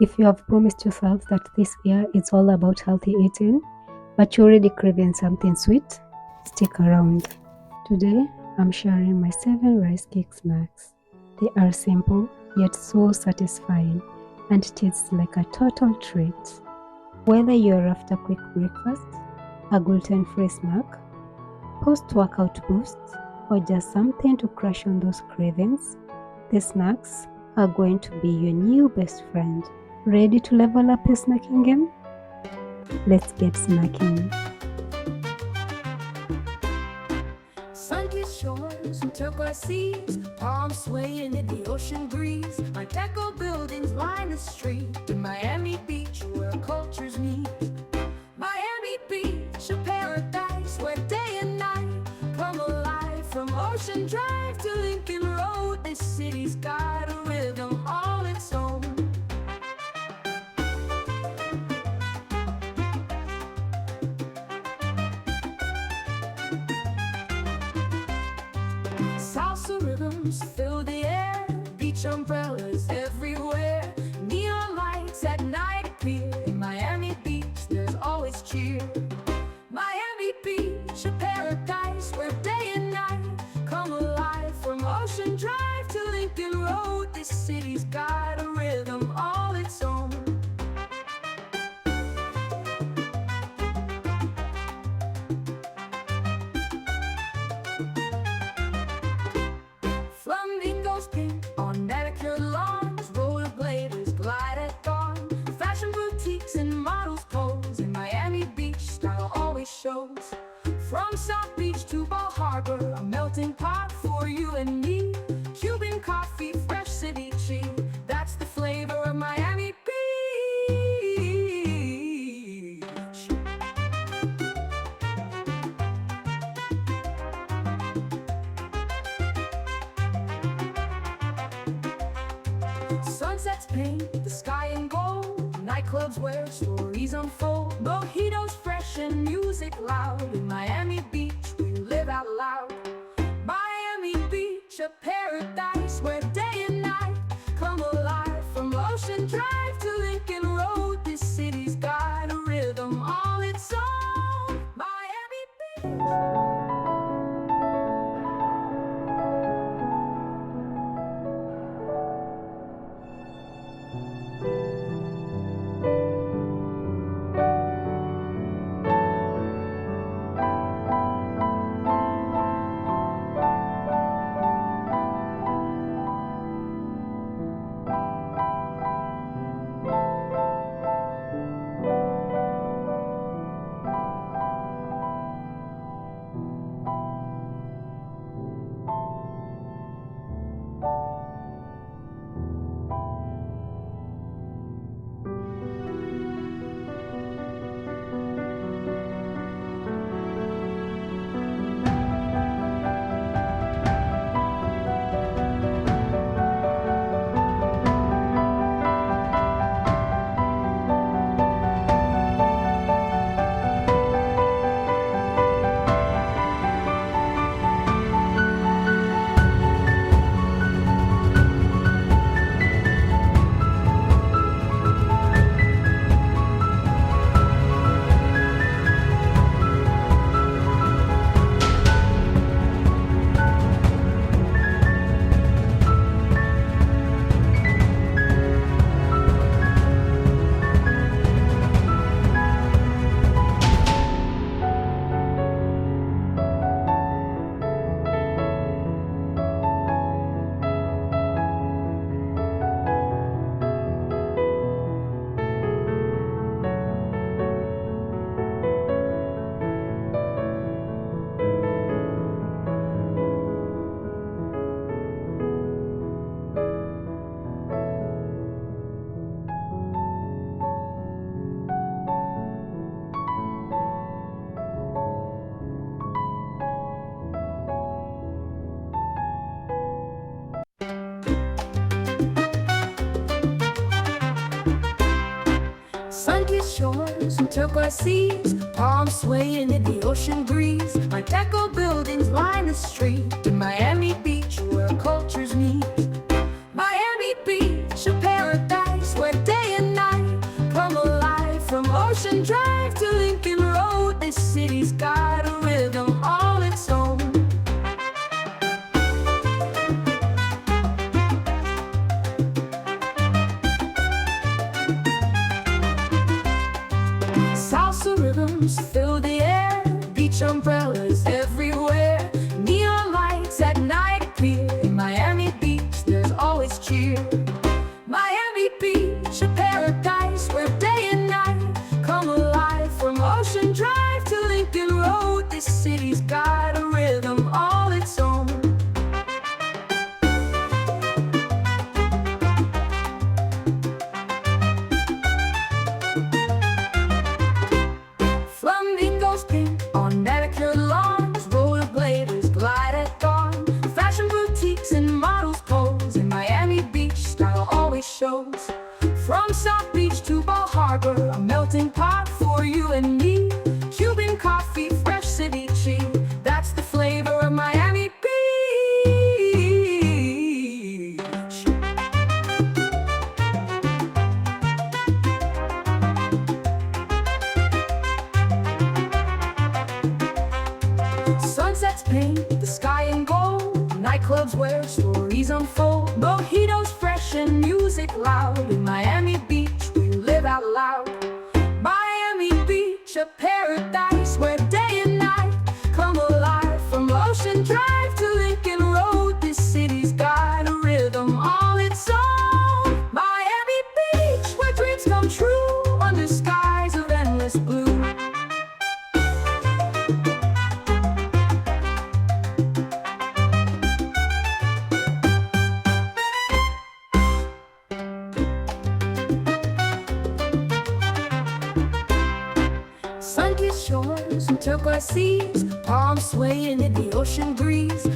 If you have promised yourself that this year is all about healthy eating, but you're already craving something sweet, stick around. Today, I'm sharing my 7 rice cake snacks. They are simple, yet so satisfying, and taste like a total treat. Whether you're after quick breakfast, a gluten-free snack, post-workout boost, or just something to crush on those cravings, the snacks are going to be your new best friend. Ready to level up your snacking game? Let's get snacking. Sun-kissed shores and turquoise seas, palms swaying in the ocean breeze. My deco buildings line the street in Miami Beach, where cultures meet. Miami Beach, a paradise where day and night come alive. From Ocean Drive to Lincoln Road, this city's got a rhythm all its own. Salsa rhythms fill the air, beach umbrellas everywhere. Neon lights at night appear. In Miami Beach, there's always cheer. Miami Beach, a paradise where day and night come alive. From Ocean Drive to Lincoln Road, this city's got a rhythm all its own. Flamingos pink on manicured lawns, rollerbladers glide at dawn. Fashion boutiques and models pose. In Miami Beach, style always shows. From South Beach to Bal Harbor, a melting pot for you and me. Cuban coffee, fresh city tea, that's the flavor of Miami Beach. Sunsets paint the sky in gold, nightclubs where stories unfold. Mojitos fresh and music loud. In Miami Beach, we live out loud. Miami Beach, a paradise where day and night come alive. From Ocean Drive to Lincoln Road, this city's got a rhythm all its own. Miami Beach. Sun-kissed shores and turquoise seas, palms swaying in the ocean breeze. My deco buildings line the street in Miami Beach, where cultures meet. Miami Beach, a paradise where day and From Ocean Drive to Lincoln Road, this city's got a rhythm all its own. Salsa rhythms fill the air, beach umbrellas everywhere, neon lights at night appear. In Miami Beach, there's always cheer. Miami Beach, a paradise where day and night come alive. From Ocean Drive to Lincoln Road, this city's got a rhythm all its own. Flamingos pink on manicured lawns, rollerbladers glide at dawn, fashion boutiques and models pose. In Miami Beach, style always shows. From South Beach to Bal Harbor, a melting pot for you and me. Cuban coffee, fresh ceviche, that's the flavor of Miami Beach. Sunsets paint the sky in gold, nightclubs where stories unfold, mojitos fresh and music loud. In Miami Beach, we live out loud. Miami Beach, a paradise where day and night come alive. From Ocean Drive to Lincoln Road, this city's got a rhythm all its own. Miami Beach, where dreams come true under skies of endless blue. Sun-kissed shores and turquoise seas, palms swaying in the ocean breeze.